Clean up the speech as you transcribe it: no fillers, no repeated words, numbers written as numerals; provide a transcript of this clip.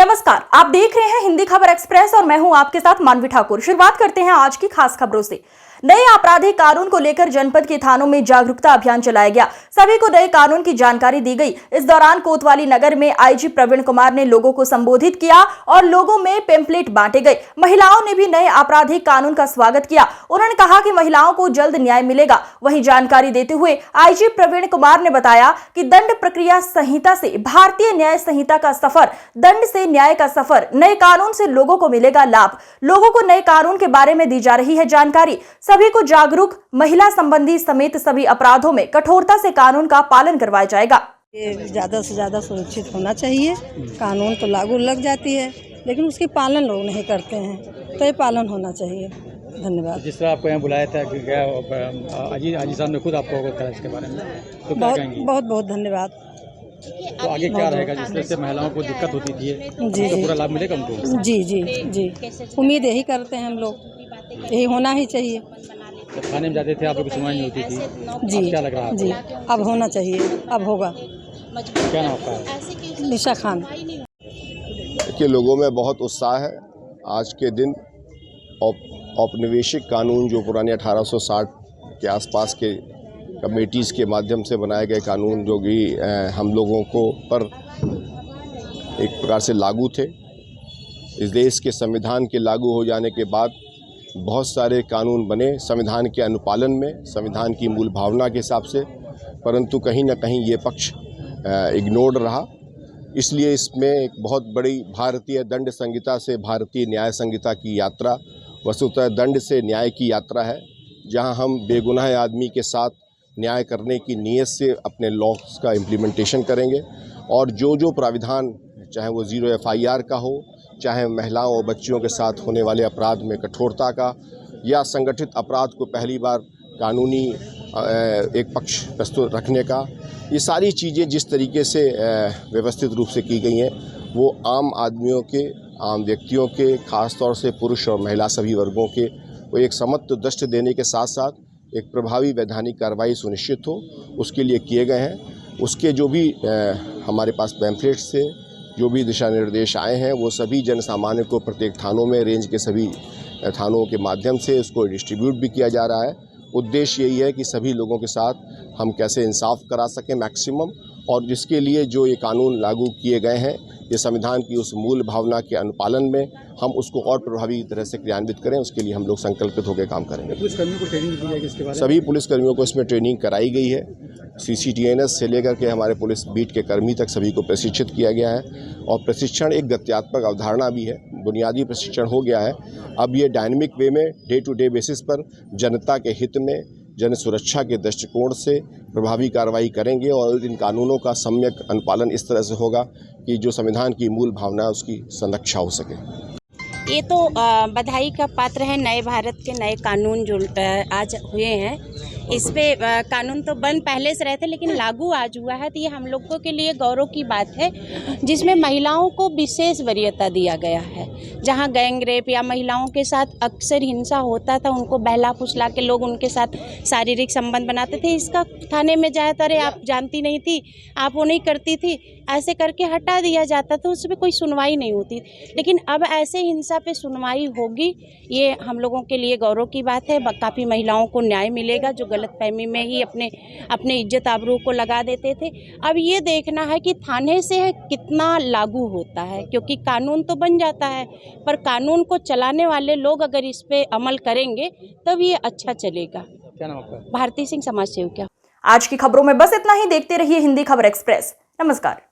नमस्कार, आप देख रहे हैं हिंदी खबर एक्सप्रेस और मैं हूं आपके साथ मानवी ठाकुर। शुरुआत करते हैं आज की खास खबरों से। नए आपराधिक कानून को लेकर जनपद के थानों में जागरूकता अभियान चलाया गया। सभी को नए कानून की जानकारी दी गई। इस दौरान कोतवाली नगर में आईजी प्रवीण कुमार ने लोगों को संबोधित किया और लोगों में पेम्पलेट बांटे गए। महिलाओं ने भी नए आपराधिक कानून का स्वागत किया। उन्होंने कहा कि महिलाओं को जल्द न्याय मिलेगा। वहीं जानकारी देते हुए आईजी प्रवीण कुमार ने बताया कि दंड प्रक्रिया संहिता से भारतीय न्याय संहिता का सफर, दंड से न्याय का सफर, नए कानून से लोगों को मिलेगा लाभ। लोगों को नए कानून के बारे में दी जा रही है जानकारी। सभी को जागरूक, महिला संबंधी समेत सभी अपराधों में कठोरता से कानून का पालन करवाया जाएगा। ये ज़्यादा से ज़्यादा सुरक्षित होना चाहिए। कानून तो लागू लग जाती है लेकिन उसकी पालन लोग नहीं करते हैं, तो ये पालन होना चाहिए। धन्यवाद। जिस तरह आपको यहाँ बुलाया था कि आजी साहब ने खुद आपको अवगत कराया इसके बारे में, तो क्या कहेंगी? बहुत बहुत धन्यवाद। तो आगे क्या रहेगा? जिस तरह से महिलाओं को दिक्कत होती थी, जी तो पूरा लाभ मिलेगा उनको? जी जी जी, उम्मीद यही करते हैं हम लोग, यही होना ही चाहिए। तो थाने में जाते थे, आप लोग की सुनवाई नहीं होती थी, जी क्या लग रहा है? जी, अब होना चाहिए, अब होगा। क्या नाम आपका है? निशा खान। के लोगों में बहुत उत्साह है। आज के दिन औपनिवेशिक कानून जो पुराने 1860 के आसपास के कमेटीज़ के माध्यम से बनाए गए कानून जो भी हम लोगों को पर एक प्रकार से लागू थे, इस देश के संविधान के लागू हो जाने के बाद बहुत सारे कानून बने संविधान के अनुपालन में, संविधान की मूल भावना के हिसाब से, परंतु कहीं ना कहीं ये पक्ष इग्नोर्ड रहा। इसलिए इसमें एक बहुत बड़ी भारतीय दंड संहिता से भारतीय न्याय संहिता की यात्रा, वस्तुतः दंड से न्याय की यात्रा है, जहां हम बेगुनाह आदमी के साथ न्याय करने की नीयत से अपने लॉस का इम्प्लीमेंटेशन करेंगे और जो प्राविधान, चाहे वो 0 FIR का हो, चाहे महिलाओं और बच्चियों के साथ होने वाले अपराध में कठोरता का, या संगठित अपराध को पहली बार कानूनी एक पक्ष प्रस्तुत रखने का, ये सारी चीज़ें जिस तरीके से व्यवस्थित रूप से की गई हैं, वो आम आदमियों के, आम व्यक्तियों के, ख़ास तौर से पुरुष और महिला सभी वर्गों के वो एक समत्व दृष्टि देने के साथ साथ एक प्रभावी वैधानिक कार्रवाई सुनिश्चित हो, उसके लिए किए गए हैं। उसके जो भी हमारे पास पैम्फलेट से जो भी दिशा निर्देश आए हैं, वो सभी जन सामान्य को प्रत्येक थानों में, रेंज के सभी थानों के माध्यम से उसको डिस्ट्रीब्यूट भी किया जा रहा है। उद्देश्य यही है कि सभी लोगों के साथ हम कैसे इंसाफ करा सकें मैक्सिमम, और जिसके लिए जो ये कानून लागू किए गए हैं, ये संविधान की उस मूल भावना के अनुपालन में हम उसको और प्रभावी तरह से क्रियान्वित करें, उसके लिए हम लोग संकल्पित होकर काम करेंगे। पुलिसकर्मियों को ट्रेनिंग दी जाएगी इसके बारे में? सभी पुलिसकर्मियों को इसमें ट्रेनिंग कराई गई है। CCTNS से लेकर के हमारे पुलिस बीट के कर्मी तक सभी को प्रशिक्षित किया गया है, और प्रशिक्षण एक गत्यात्मक अवधारणा भी है। बुनियादी प्रशिक्षण हो गया है, अब ये डायनेमिक वे में डे टू डे बेसिस पर जनता के हित में, जन सुरक्षा के दृष्टिकोण से प्रभावी कार्रवाई करेंगे और इन कानूनों का सम्यक अनुपालन इस तरह से होगा कि जो संविधान की मूल भावना है उसकी संरक्षा हो सके। ये तो बधाई का पात्र है। नए भारत के नए कानून जो आज हुए हैं, इस पे कानून तो बन पहले से रहे थे लेकिन लागू आज हुआ है, तो ये हम लोगों के लिए गौरव की बात है, जिसमें महिलाओं को विशेष वरीयता दिया गया है। जहां गैंग रेप या महिलाओं के साथ अक्सर हिंसा होता था, उनको बहला फुसला के लोग उनके साथ शारीरिक संबंध बनाते थे। इसका थाने में जाए तो अरे आप जानती नहीं थी, आप वो नहीं करती थी, ऐसे करके हटा दिया जाता था, उस पर कोई सुनवाई नहीं होती। लेकिन अब ऐसे हिंसा पे सुनवाई होगी, ये हम लोगों के लिए गौरव की बात है। काफ़ी महिलाओं को न्याय मिलेगा जो गलतफहमी में ही अपने इज्जत आबरू को लगा देते थे। अब ये देखना है कि थाने से कितना लागू होता है, क्योंकि कानून तो बन जाता है पर कानून को चलाने वाले लोग अगर इस पे अमल करेंगे तब ये अच्छा चलेगा। क्या नाम आपका? भारती सिंह, समाज सेविका। आज की खबरों में बस इतना ही। देखते रहिए हिंदी खबर एक्सप्रेस। नमस्कार।